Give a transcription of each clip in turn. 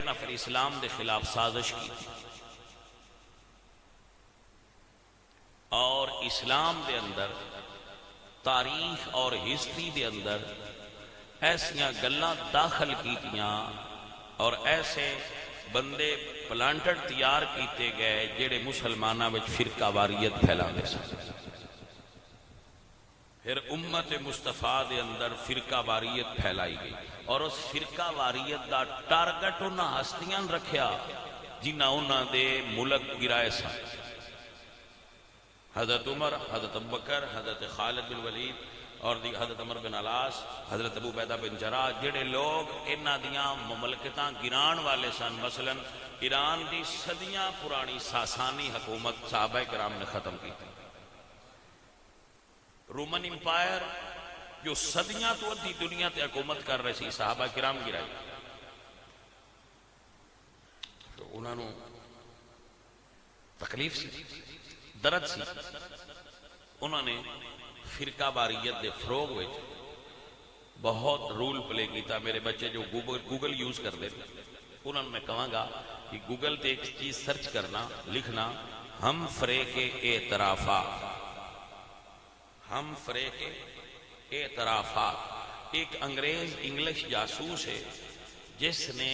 نفر اسلام دے خلاف سازش کی اور اسلام دے اندر تاریخ اور ہسٹری دے اندر ایسیاں گلاں داخل کیتیاں اور ایسے بندے پلانٹڈ تیار کیتے گئے جڑے مسلماناں وچ فرقہ واریت پھیلا دے سن. پھر امت مصطفیٰ دے اندر فرقہ واریت پھیلائی گئی اور اس فرقہ واریت دا ٹارگٹ انہاں ہستیاں رکھیا جنہاں انہاں دے ملک گرائے سن. حضرت عمر، حضرت ابوبکر، حضرت خالد بن ولید اور حضرت عمر بن علاس، حضرت ابو عبیدہ بن جراح، جڑے لوگ انہاں دیاں مملکتاں گران والے سن. مثلا ایران دی صدیاں پرانی ساسانی حکومت صحابہ کرام نے ختم کی. رومن امپائر جو صدیاں تو ادھی دنیا تے حکومت کر رہے سی، صحابہ کرام گرائی. تو انہوں نے تکلیف سی، درد سی. انہوں نے فرقہ واریت دے فروغ وچ بہت رول پلے کیتا. میرے بچے جو گوگل یوز کرتے تھے انہوں نے میں کہاں گا کہ گوگل تے ایک چیز سرچ کرنا، لکھنا ہم فریق اعترافات، ہم فریق اعترافات. ایک انگریز انگلش جاسوس ہے جس نے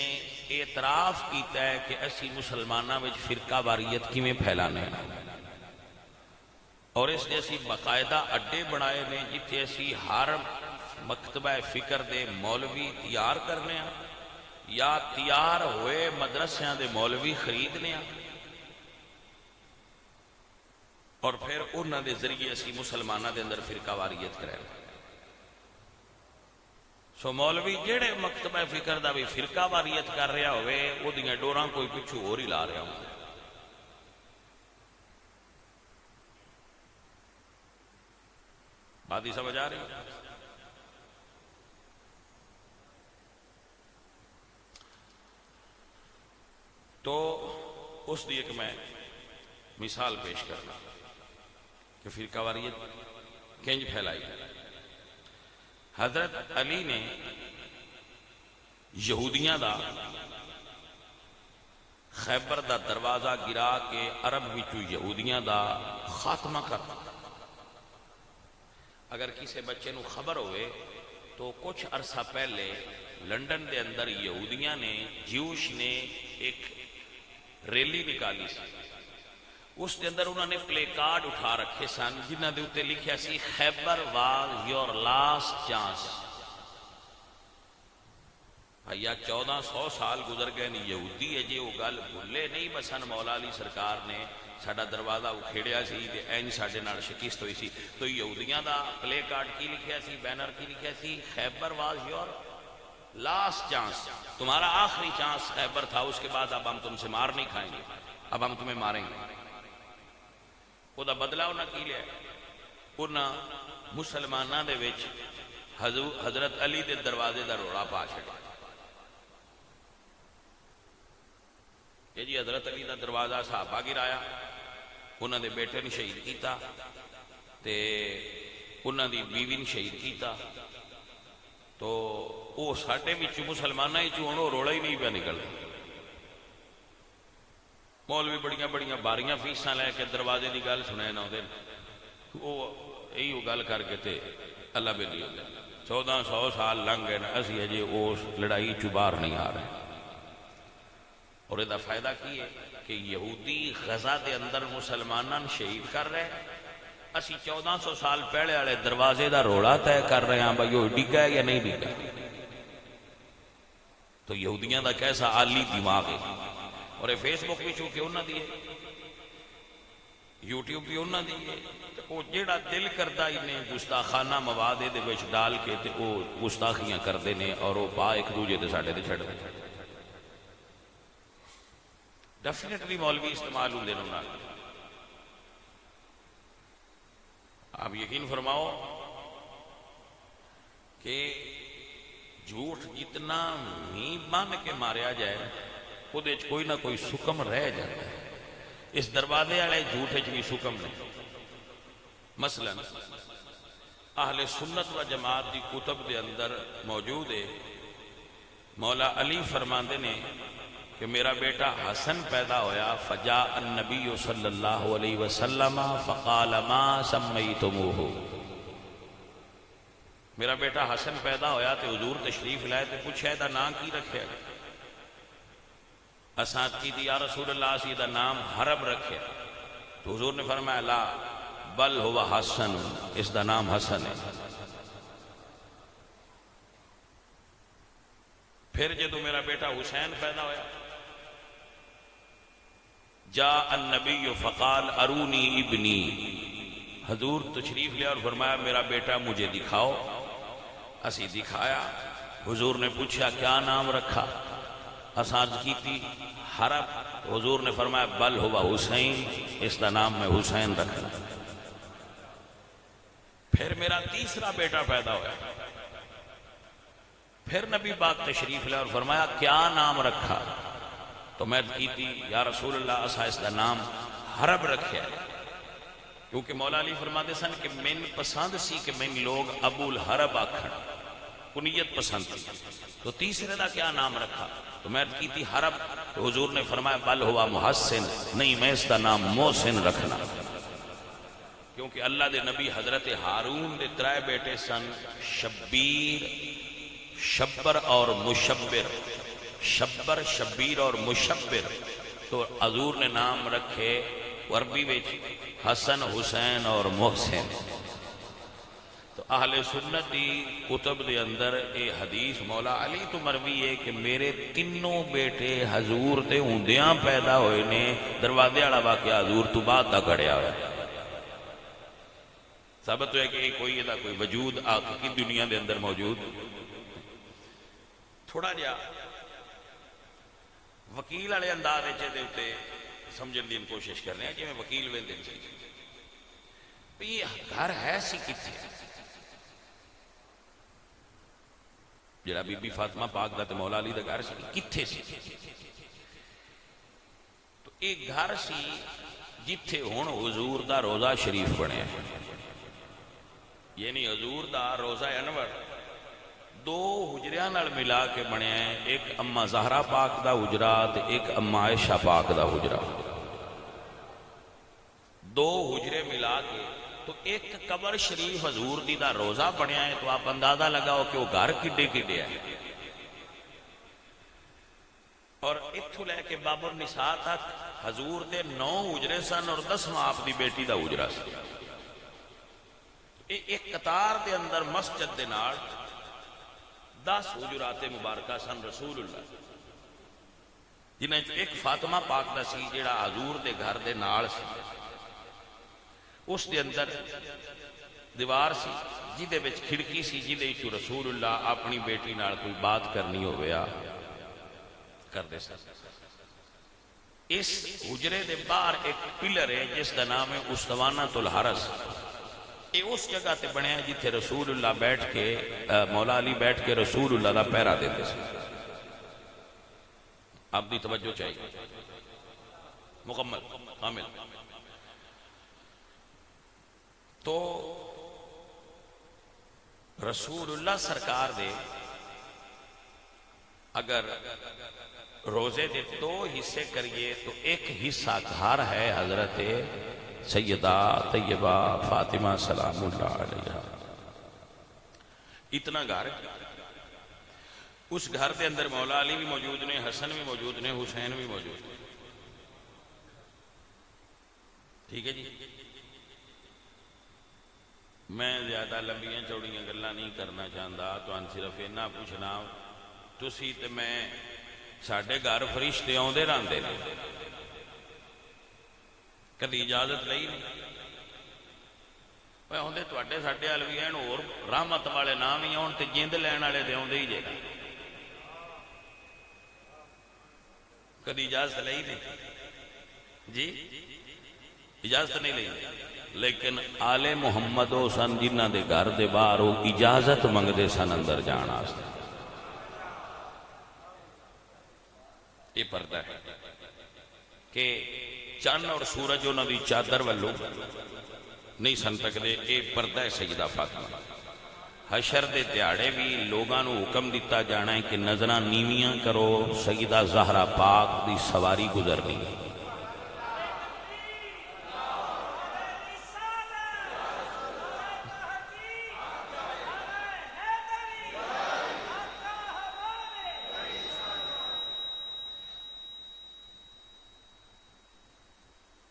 اعتراف کیتا ہے کہ اسی مسلمانوں میں فرقہ واریت کیویں پھیلانے اور اس نے اسی باقاعدہ اڈے بنائے نے جتھے اسی ہر مکتبہ فکر دے مولوی تیار کرنے ہیں یا تیار ہوئے مدرسیاں دے مولوی خریدنے ہیں اور پھر انہاں دے ذریعے اسی مسلمانہ دے اندر فرقہ واریت کریں. سو مولوی جڑے مکتبہ فکر دا بھی فرقہ واریت کر رہا ہوئے وہ دیاں ڈوراں کوئی پچھو ہور ہی لا رہا ہوں. بات ہی سمجھ آ رہی ہے؟ تو اس دی ایک میں مثال پیش کرنا کہ فرقہ واریت کنج پھیلائی. حضرت علی نے یہودیاں دا خیبر دا دروازہ گرا کے عرب وچوں یہودیاں دا خاتمہ کرتا. اگر کسی بچے نو خبر ہوئے تو کچھ عرصہ پہلے لندن دے اندر یہودیاں نے، جیوش نے ایک ریلی نکالی سی. اس دے اندر انہوں نے پلے کارڈ اٹھا رکھے سن جنہاں دے اوتے لکھیا سی خیبر واز یور لاسٹ چانس. بھیا 1400 سال گزر گئے نہیں، یہودی ہے جی وہ گل بھولے نہیں. بسن مولا علی سرکار نے ساڈا دروازہ اکھیڑیا سی تے اینج ساڈے نال شکست ہوئی سی. تو یہودیاں دا پلے کارڈ کی لکھیا سی، بینر کی لکھیا سی خیبر واز یور لاسٹ چانس، تمہارا آخری چانس خیبر تھا، اس کے بعد اب ہم تم سے مار نہیں کھائیں گے، اب ہم تمہیں ماریں گے. وہ دا بدلہ انہاں کی لیا. انہاں مسلماناں دے وچ حضرت علی دے دروازے دا روڑا پا چھڑیا. یہ جی حضرت علی دا دروازہ صحابہ گرایا، انہاں دے بیٹے نے شہید کیتا تے انہاں دی بیوی نے شہید کیتا. تو وہ ساڈے وچ مسلماناں وچ ہن وہ روڑا ہی نہیں پیا نکلدا. مولوی بڑیاں بڑیاں باریاں فیساں لے کے دروازے دی گل سنے نہ ہوندے، وہ یہی گل کر کے تے اللہ بیلی ہو گیا. 1400 سال لنگ گئے اسی اجے اس لڑائی چ باہر نہیں آ رہے. اور یہ فائدہ کی ہے کہ یہودی غزہ دے اندر مسلمانان شہید کر رہے، اسی 1400 سال پہلے والے دروازے دا روڑا طے کر رہے ہیں بھائی وہ ڈگا ہے یا نہیں ڈگا. تو یہودیاں دا کیسا عالی دماغ ہے. اور یہ فیس بک بھی چونکہ انہاں دی ہے، یوٹیوب بھی انہاں دی ہے. وہ جیڑا دل کردا انہیں گستاخانہ مواد دے وچ ڈال کے تے وہ گستاخیاں کردے نے اور وہ با ایک دوجے دے ساڈے تے چھڑ دے. ڈیفینیٹلی مولوی استعمال ہوں دے نہ. آپ یقین فرماؤ کہ جھوٹ جتنا ہی بن کے ماریا جائے وہ کوئی نہ کوئی سکم رہ جاتا ہے. اس دروازے والے جھوٹ بھی سکم نہیں. مثلا اہل سنت و جماعت دی کتب دے اندر موجود ہے، مولا علی فرماندے نے کہ میرا بیٹا حسن پیدا ہویا، فجاء النبی صلی اللہ علیہ وسلم فقال ما سمیتموہ، میرا بیٹا حسن پیدا ہویا تو حضور تشریف لائے تو پوچھا دا نام کی رکھے؟ اساں کی دی یا رسول اللہ اسی دا نام حرب رکھے، تو حضور نے فرمایا لا بل ہوا حسن، اس دا نام حسن ہے۔ پھر جدو میرا بیٹا حسین پیدا ہویا، جاء النبی فقال ارونی ابنی، حضور تشریف لیا اور فرمایا میرا بیٹا مجھے دکھاؤ، اسی دکھایا۔ حضور نے پوچھا کیا نام رکھا؟ اساں کی تھی حرب، حضور نے فرمایا بل ہوا حسین، اس دا نام میں حسین رکھنا۔ پھر میرا تیسرا بیٹا پیدا ہوا، پھر نبی پاک تشریف لے اور فرمایا کیا نام رکھا؟ تو میں کی تھی یا رسول اللہ اسا اس دا نام حرب رکھے، کیونکہ مولا علی فرماتے سن کہ من پسند سی کہ من لوگ ابو الحرب آکھن، کنیت پسند تھی، تو تیسرے دا کیا نام رکھا؟ تو میں کی تھی حرب، تو حضور نے فرمایا بل ہوا محسن، نہیں میں اس دا نام محسن رکھنا، کیونکہ اللہ دے نبی حضرت ہارون دے ترائے بیٹے سن، شبیر، شبر اور مشبر، شبر، شبیر اور مشبر، تو حضور نے نام رکھے عربی وچ حسن، حسین اور محسن۔ تو اہل سنت دی کتب دے اندر اے حدیث مولا علی تو مروی ہے کہ میرے تینوں بیٹے حضور تے ہوندیاں پیدا ہوئے نے، دروازے والا واقعہ حضور تو بعد دا گھڑیا ہوا، ثابت ہے کہ کوئی دا کوئی وجود کی دنیا دے اندر موجود۔ تھوڑا جا وکیل والے انداز دے اتے سمجھن دی کوشش کر رہے ہیں، جی میں وکیل ویندے یہ گھر ہے سی کتھے، جڑا بی بی فاطمہ پاک دا تے مولا علی دا گھر سی کتھے سی؟ تو ایک گھر سی جتھے ہن حضور دا روضہ شریف بنے، یعنی حضور دا روضہ انور دو حجریاں نال ملا کے بنے ہیں، ایک اما زہرا پاک دا حجرہ تے ایک اما عائشہ پاک دا حجرہ، دو حجرے ملا کے تو ایک قبر شریف حضور دی دا روزہ بنیا ہے، تو آپ اندازہ لگاؤ کہ وہ گھر کڈے کڈے ہے۔ اور اتھو لے کے باب النساء تک حضور دے 9 حجرے سن اور 10واں آپ دی بیٹی دا حجرہ سی۔ ایک قطار دے اندر مسجد دے نال 10 حجرات مبارکہ سن رسول اللہ، جنہیں ایک فاطمہ پاک دا سی جیڑا حضور دے گھر دے نال سی، اس دے اندر دیوار سی جدے وچ کھڑکی سی جدے وچ رسول اللہ اپنی بیٹی نال کوئی بات کرنی ہویا کر دے سکتے۔ اس حجرے دے باہر ایک پلر ہے جس دا نام ہے استوانۃ الحرس، یہ اس جگہ تے بنے ہیں جتھے رسول اللہ بیٹھ کے مولا علی بیٹھ کے رسول اللہ دا پہرا دیتے سے۔ آپ دی توجہ چاہیے مکمل کامل۔ تو رسول اللہ سرکار دے اگر روزے دے 2 حصے کریے تو ایک حصہ گھر ہے حضرت سیدہ طیبہ فاطمہ سلام اللہ علیہ، اتنا گھر، اس گھر دے اندر مولا علی بھی موجود نے، حسن بھی موجود نے، حسین بھی موجود نے، ٹھیک ہے جی۔ میں زیادہ لمبیاں چوڑیاں گلاں نہیں کرنا چاہتا، تو ان صرف اتنا پوچھنا تسی تے میں ساڈے گھر فرشتے آندے رہندے نے، کدی اجازت لئی نہیں؟ آندے تواڈے ساڈے ول بھی ہیں، اور رحمت والے نام ہی آن تے جند لین والے تے آندے ہی جے، کدی اجازت لئی نہیں جی؟ اجازت نہیں لئی، لیکن آل محمد او سن جنہ دے گھر دے باہر وہ اجازت منگدے سن اندر جان واسطے۔ یہ پردہ ہے کہ چند اور سورج انہاں دی چادر والوں نہیں سن تکدے، یہ پردہ ہے سیدہ فاطمہ۔ حشر دے دیہڑے بھی لوگاں نو حکم دیتا جانا ہے کہ نظراں نیویاں کرو، سیدہ زہرا پاک دی سواری گزرنی ہے۔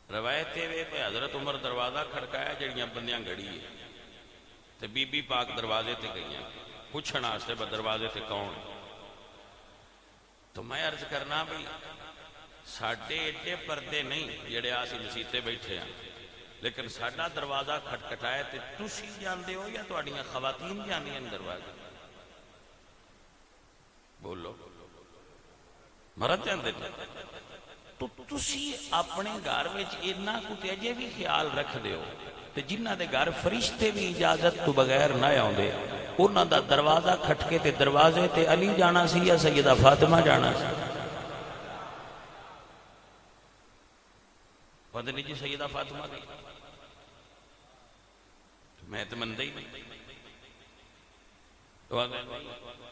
روایت یہ کہ حضرت عمر دروازہ کھڑکایا جڑیاں بندیاں گھڑی ہے تے بی بی پاک دروازے تے گئیاں پوچھنا واسطے دروازے تے کون؟ تو میں عرض کرنا بھی ساڈے ایڈے پردے نہیں جڑے آسی مسیتے بیٹھے ہیں، لیکن ساڈا دروازہ کھٹکھٹایا تے تسی جاندے ہو یا تہاڈیاں خواتین جاندیاں دروازے؟ بولو، مرد جاندے تو تسی اپنے گھر وچ اتنا کچھ اجے بھی خیال رکھ دیو تے جنہ دے گھر فرشتے بھی اجازت تو بغیر نہ آوندے انہاں دا دروازہ کھٹکے تے دروازے تے علی جانا سی یا سیدہ فاطمہ جانا سی؟ پتہ نہیں جی سیدہ فاطمہ دی، میں تو مندا ہی نہیں،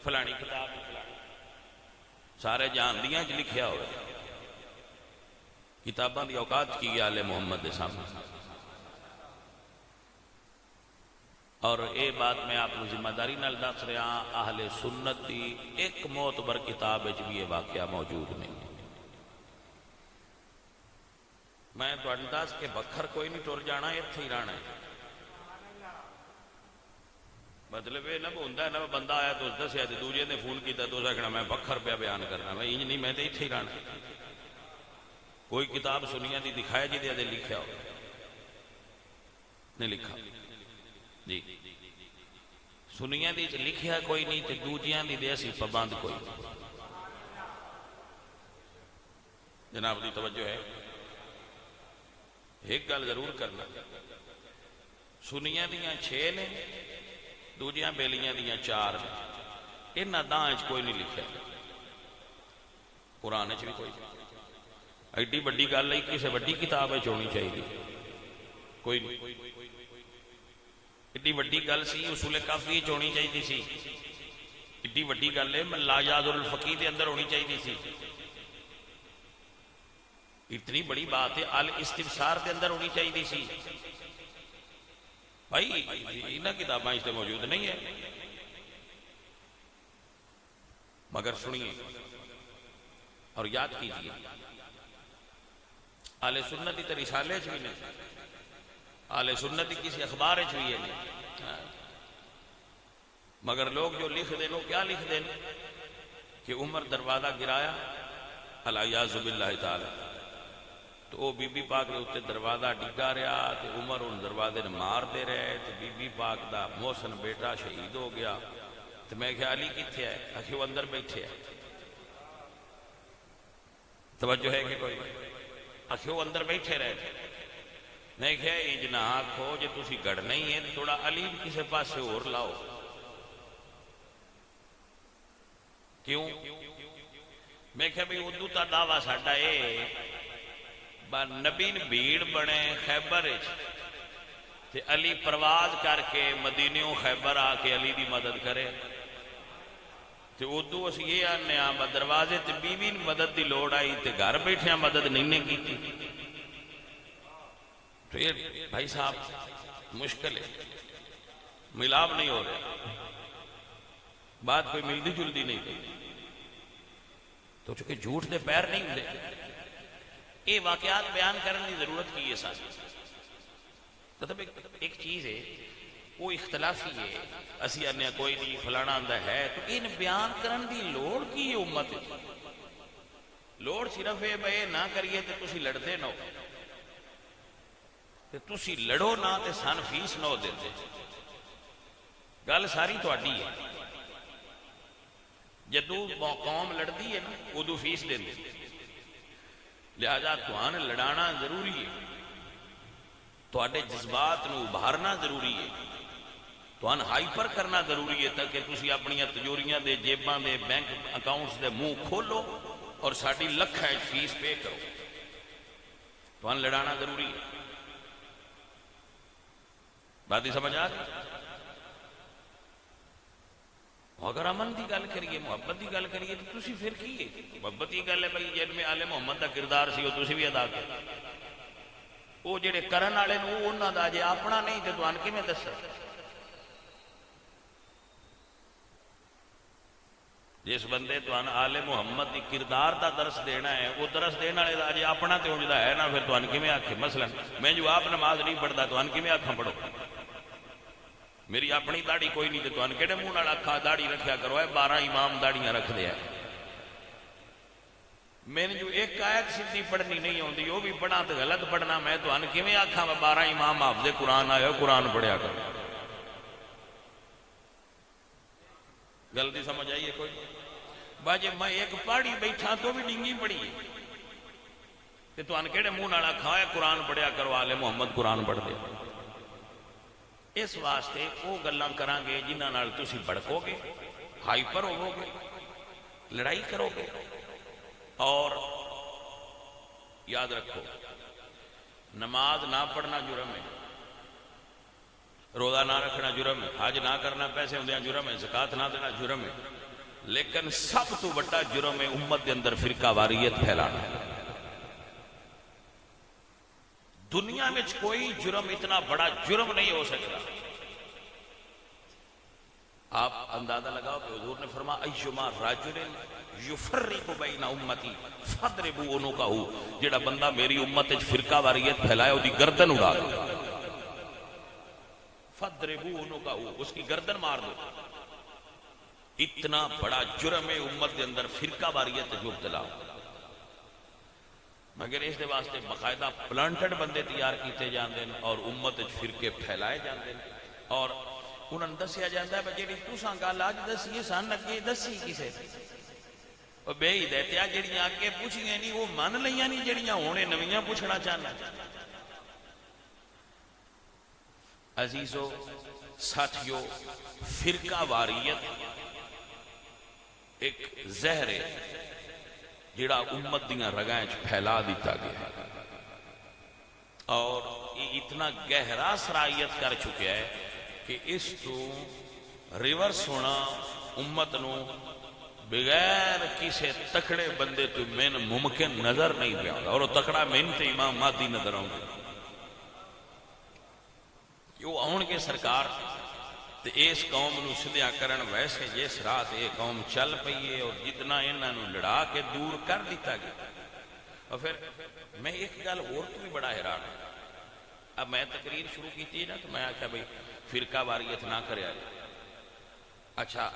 فلانی کتاب سارے جان دیاں چ لکھیا ہوئے کتاباں دی اوقات کی آل محمد دے سامنے۔ اور اے بات میں آپ کو ذمہ داری نال دس رہا، اہل سنت دی ایک معتبر کتاب وچ بھی یہ واقعہ موجود نہیں۔ میں تہاڈوں دس کے بکھر کوئی نہیں ٹر جانا، ایتھے ہی رہنا ہے۔ مطلب یہ نہ ہوندا نہ بندہ آیا تو دسیا تے دوجے نے فون کیتا تو اس کہنا میں بکھر پہ بیان کرنا، میں انج نہیں، میں تے ایتھے ہی رہنا ہے۔ کوئی کتاب سنیا دی دکھایا جی دے لکھیا ہو نہیں لکھا جی، سنیا دی لکھیا کوئی نہیں تے دوجیاں دی دے اسی پابند کوئی۔ جناب دی توجہ ہے، ایک گل ضرور کرنا، سنیا دیاں 6 نے، دوجیاں بیلیاں دیاں 4 نے، انہاں داں وچ کوئی نہیں لکھیا، قرآن وچ بھی کوئی نہیں۔ ایڈی بڑی گل نہیں کسی بڑی کتاب وچ ہونی چاہیے، کوئی نہیں۔ ایڈی بڑی گل سی اصول کافی وچ ہونی چاہیے سی، ایڈی بڑی گل ہے لا یاد الفقی دے اندر ہونی چاہیے سی، اتنی بڑی بات ہے الاستبصار دے اندر ہونی چاہیے سی۔ بھائی انہاں کتاباں اس موجود نہیں ہے، مگر سنیے اور یاد کیجیے، اہل سنت کی رسالے بھی نہیں، اہل سنت کی کسی اخبار بھی ہے نہیں، مگر لوگ جو لکھ دیں کیا لکھ دیں کہ عمر دروازہ گرایا الیاذ باللہ تعالی، تو وہ بی بی پاک کے اتنے دروازہ ڈگا رہا تو عمر ان دروازے نے مار دے رہے تو بی بی پاک دا محسن بیٹا شہید ہو گیا۔ تو میں کہا علی کتنے ہے؟ آخر وہ اندر بیٹھے ہے، توجہ ہے کہ کوئی؟ آخر وہ اندر بیٹھے رہے تھے۔ میں کہا انج نہ آکھو جے تسی گڑنا ہی ہے تھوڑا علی کسی پاس سے اور لاؤ، کیوں؟ میں کہا بھئی اردو تا دعویٰ ساڈا اے نبی بھیڑ بنے خیبر تے علی پرواز کر کے مدینیوں خیبر آ کے علی دی مدد کرے، تے اردو اس یہ آنے دروازے تے بیوی مدد دی لوڑ آئی تے گھر بیٹھے مدد نہیں کی تھی۔ تو یہ بھائی صاحب مشکل ہے، ملاپ نہیں ہو رہا، بات کوئی ملدی جلدی نہیں تھی، تو چونکہ جھوٹ دے پیر نہیں ہوندے، یہ واقعات بیان کرنے کی ضرورت کی ہے ساتھ۔ مطلب ایک چیز ہے وہ اختلافی ہے، اسی آنے کوئی نہیں فلانا آندہ ہے، تو ان بیان کرن دی لوڑ کی ہے امت؟ لوڑ صرف ہے بھئی نہ کریے تو تسی لڑتے نہ ہو، تسی لڑو نہ تے سن فیس نہ ہو دیتے، گل ساری تہاڈی ہے۔ جدو قوم لڑتی ہے نا ادو فیس دے دے، لہذا تہاں لڑانا ضروری ہے، تہاڈے جذبات نو ابھارنا ضروری ہے، تہاں ہائپر کرنا ضروری ہے تاکہ تسی اپنی تجوریاں دے جیباں دے بینک اکاؤنٹس دے منہ کھولو اور ساڈی لکھاں فیس پے کرو، تہاں لڑانا ضروری ہے۔ بات ہی سمجھ آ گئی؟ اگر امن کی گل کریے محبت کی گل کریے تو تسی پھر کی ہے محبت کی گل ہے بھائی جن میں آل محمد کا کردار سی وہ تسی بھی ادا کر وہ جڑے کرن والے نے وہ انہاں دا جے اپنا نہیں تے تھان کیویں دسا جس بندے تھان آل محمد کی کردار دا درس دینا ہے وہ درس دینے والے دا جے اپنا تے اونجدا ہے نا پھر تھان کیویں آکھے مثلا میں جو آپ نماز نہیں پڑھدا تھان کیویں آکھاں پڑھو میری اپنی داڑھی کوئی نہیں تے تھان کہڑے منہ نال آکھا داڑھی رکھیا کرو ہے 12 امام داڑیاں رکھ دے میں نے جو ایک آیت سیدھی پڑھنی نہیں ہوندی وہ بھی پڑھا تو غلط پڑھنا میں تھان کیویں آکھاں 12 امام حافظ قرآن آئے قرآن پڑھیا کرو غلطی سمجھ آئیے کوئی باجے میں ایک پہاڑی بیٹھا تو بھی ڈنگی پڑھی تے تھان کہڑے منہ نال آکھا ہے قرآن پڑھیا کرو آل محمد قرآن پڑھ دے اس واسطے وہ گلاں کران گے جنہاں نال تسی بھڑکو گے ہائپر ہوو گے لڑائی کرو گے اور یاد رکھو نماز نہ پڑھنا جرم ہے روزہ نہ رکھنا جرم ہے حج نہ کرنا پیسے ہوندے جرم ہے زکات نہ دینا جرم ہے لیکن سب تو بڑا جرم ہے امت دے اندر فرقہ واریت پھیلانا دنیا میں کوئی جرم اتنا بڑا جرم نہیں ہو سکتا آپ اندازہ لگاؤ کہ حضور نے فرمایا ایما رجل یفرق بین امتی فاضربوا عنقہ جڑا بندہ میری امت وچ فرقہ واریت پھیلائے او دی گردن اڑا دو فاضربوا عنقہ اس کی گردن مار دو اتنا بڑا جرم ہے امت دے اندر فرقہ واریت جو مبتلا مگر اس دے واسطے باقاعدہ پلانٹڈ بندے تیار کیتے جاندے ہیں اور امت وچ فرقے پھیلائے جاندے ہیں اور انہاں نوں دسیا جاندا ہے جڑی تساں گل اج دسی سن اگے دسی کسے او بے ہدایتیاں جڑیاں اگے پوچھیاں نہیں وہ من لیاں نہیں جڑیاں ہونے نویاں پوچھنا چاہنا عزیزو ساتھیو فرقہ واریت ایک زہر ہے جڑا امت دیاں رگاں پھیلا دیتا گیا اور یہ اتنا گہرا سرائیت کر چکا ہے کہ اس تو ریورس ہونا امت نو بغیر کسی تکڑے بندے تو من ممکن نظر نہیں پیا اور وہ تکڑا من تے امام مہدی نظر آؤں گے یہ آن کے سرکار تے اس قوم نو سدھیا کرن ویسے جس راہ یہ قوم چل پئی ہے اور جتنا انہاں نو لڑا کے دور کر دیتا گیا اور پھر میں ایک گل اور تو بھی بڑا حیران ہوں اب میں تقریر شروع کی تھی نا تو میں آخیا بھائی فرقہ واریت نہ کرے اچھا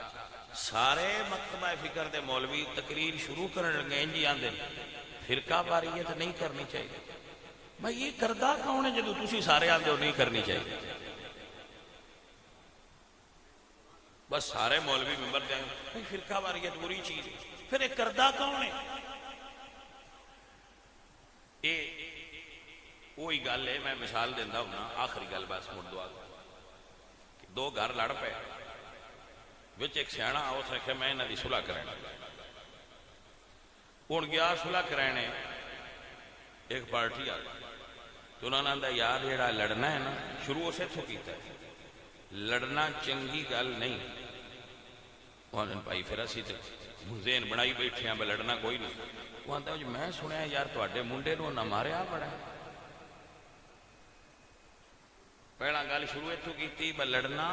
سارے مکتبہ فکر دے مولوی تقریر شروع کرنے لگے جی آندے فرقہ واریت نہیں کرنی چاہیے بھائی یہ کردہ کون ہے جدو تسی سارے آندے ہو نہیں کرنی چاہیے بس سارے مولوی ممبر دیں گے فرقہ واریت بری چیز ہے پھر ایک کردہ کون ہے وہی گل ہے میں مثال دینا ہوں نا آخری گل بس مڑ دعا دو گھر لڑ پے وچ ایک سیاح اس نے کہا میں انہاں دی صلح کرانا ہن گیا صلح کرانے ایک پارٹی آ گئی تو انہوں نے کہا یار جڑا لڑنا ہے نا شروع اسے تو کیتا ہے لڑنا چنگی گل نہیں انہوں نے بھائی پھر اسی تے ذہن بنائی بیٹھے ہیں لڑنا کوئی نہیں وہ آتا ہے میں سنیا یار تواڈے منڈے نو نہ ماریا بڑا ہے پہلا گل شروع اتوں کی لڑنا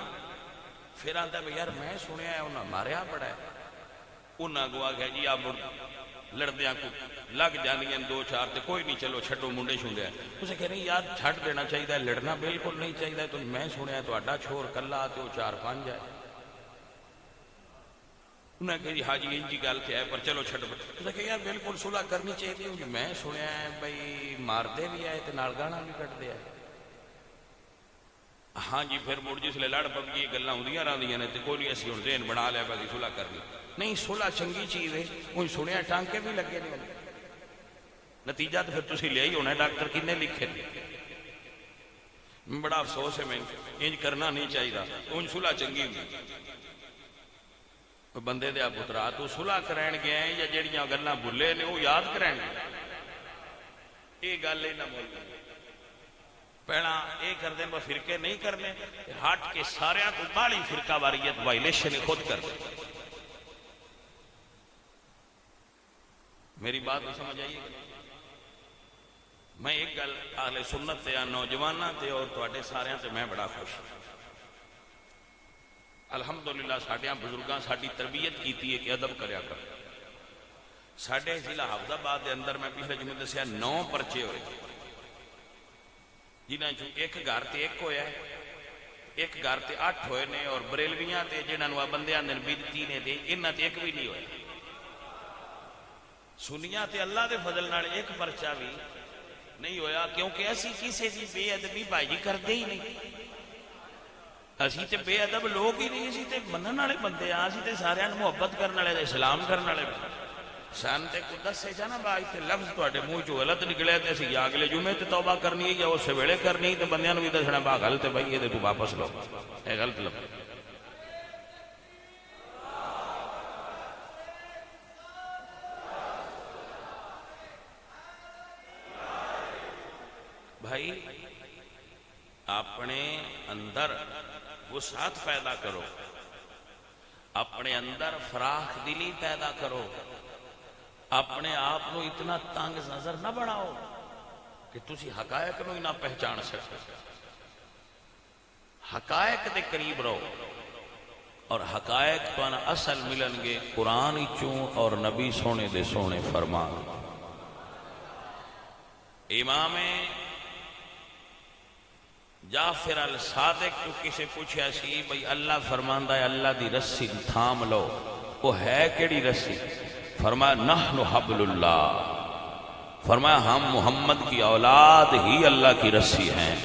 پھر آتا ہے یار میں سنیا ہے انہیں ماریا بڑا ہے انہیں گوا گیا جی آپ لڑدیاں کو لگ جانیاں دو چار تے کوئی نہیں چلو چھٹو منڈے چھوڑے اسے کہہ رہی یار چھٹ دینا چاہیے لڑنا بالکل نہیں چاہیے تو میں سنیا تو اڈا چھوڑ کلا تو 4-5 ہے انہیں کہا جی حاجی ان جی گل تے ہے پر چلو چھٹ اسے کہا یار بالکل صلح کرنی چاہیے میں سنیا ہے بھائی ماردے بھی آئے تے نال گانا بھی کٹتے آئے ہاں جی پھر مڑ جس لے لڑ پک گئی گلاں ہوندیاں رہندیاں نے تے کوئی نہیں اسی ہن ذہن بنا لیا بس صلح کرنی نہیں صلح چنگی چیز ہے ان سنیا ٹانکے بھی لگے نہیں نتیجہ تو پھر تسی لے ہی ہونا ڈاکٹر کنے لکھے بڑا افسوس ہے میں انج کرنا نہیں چاہیے ان صلح چنگی ہوئی بندے دے پترا تو صلح کرائن گئے ہیں یا جڑیاں گلاں بھلے نے وہ یاد کرائن گے یہ گل ہے نہ مول پہلا یہ کر دیں فرقے نہیں کرنے ہٹ کے سارے کو بالی فرقہ واریت وائلیشن خود کر دیں میری بات نہیں سمجھ آئیے گا؟ میں ایک گل اہل سنت تے نوجواناں تے اور تواڈے ساریاں تے میں بڑا خوش ہوں۔ الحمدللہ ساڈیاں بزرگاں ساڈی تربیت کیتی ہے کہ ادب کریا کر۔ ساڈے ضلع حافظ آباد دے اندر میں پچھلے جمعے دسیا 9 پرچے ہوئے جنہاں چوں ایک گھر تے ایک ہویا ہے، ایک گھر تے 8 ہوئے نے، اور بریلویاں تے جنہاں نوں بندیاں نے بدعتی نے تے انہاں تے ایک بھی نہیں ہویا۔ سنیاں تے اللہ دے فضل نال ایک پرچہ بھی نہیں ہویا، کیونکہ اسی کسی دی بے ادبی بھائی جی کردے ہی نہیں۔ اسی تے بے ادب لوگ ہی نہیں، اسی تے منن والے بندے آ، اسی تے سارے محبت کرنے والے اسلام کرنے والے سن۔ تے کو دسے جا نا باج تے لفظ تواڈے منہ چوں غلط نکلے تے اسی یا اگلے جمعے تے توبہ کرنی ہے یا اس ویلے کرنی، تے بندیاں نوں بھی دسنا با غلط ہے بھائی، یہ تو واپس لو، اے غلط لفظ۔ بھائی اپنے اندر وسعت پیدا کرو، اپنے اندر فراخ دلی پیدا کرو، اپنے آپ کو اتنا تنگ نظر نہ بناؤ کہ تسی حقائق نو ہی نہ پہچان سکو۔ حقائق دے قریب رہو، اور حقائق تو اصل ملن گے قرآن چوں اور نبی سونے دے سونے فرمان۔ امام جعفر الصادق کو کسے پوچھا سی بھئی اللہ فرماندا ہے اللہ دی رسی تھام لو، وہ ہے کیڑی رسی؟ فرمایا نحن حبل اللہ، فرمایا ہم محمد کی اولاد ہی اللہ کی رسی ہیں۔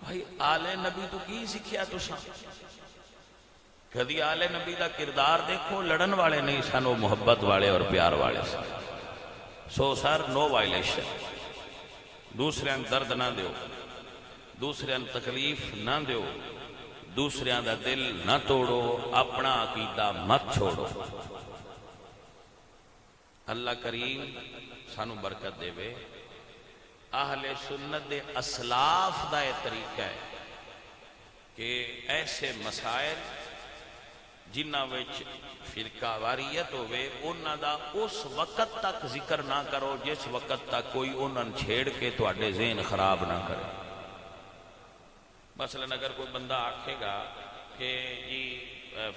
بھائی آل نبی تو کی سکھیا تساں؟ کدی آل نبی دا کردار دیکھو، لڑن والے نہیں سن، وہ محبت والے اور پیار والے سن۔ سو سر نو وائلیشن، دوسرے درد نہ دیو، دوسرے تکلیف نہ دیو، دوسرے دا دل نہ توڑو، اپنا عقیدہ مت چھوڑو۔ اللہ کریم سانو برکت دے وے۔ اہل سنت دے اسلاف دا یہ طریقہ ہے کہ ایسے مسائل جنہ وچ فرقہ واریت ہوئے انہاں دا اس وقت تک ذکر نہ کرو جس وقت تک کوئی انہاں چھیڑ کے تواڈے ذہن خراب نہ کرے۔ مثلا اگر کوئی بندہ آکھے گا کہ جی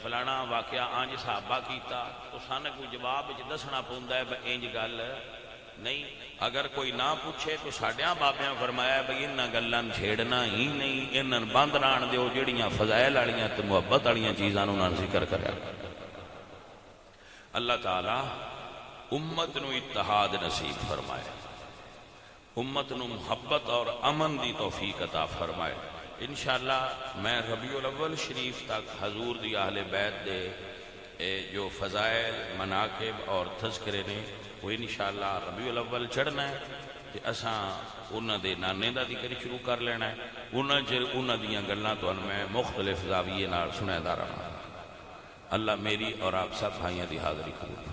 فلانا واقعہ آنج صحابہ کیتا تو سانے کوئی جواب دسنا پوندا ہے انج گل نہیں۔ اگر کوئی نہ پوچھے تو ساڈیاں بابیاں فرمایا بھئی انہاں گلاں چھیڑنا ہی نہیں، انہاں بند ران دیو جڑیاں فضائل والیاں تے محبت والیاں چیزاں نوں نہ ذکر کریا۔ اللہ تعالی امت نو اتحاد نصیب فرمائے، امت نو محبت اور امن دی توفیق عطا فرمائے۔ انشاءاللہ میں ربیع الاول شریف تک حضور دی اہل بیت دے جو فضائل مناقب اور تذکرے نے وہ انشاءاللہ ربیع الاول چڑھنا ہے کہ اساں انہاں دے نانے دا ذکر شروع کر لینا ہے۔ انہاں دیاں گلاں تو میں مختلف زاویے نال سنائے دا رہا۔ اللہ میری اور آپ سب بھائیاں دی حاضری قبول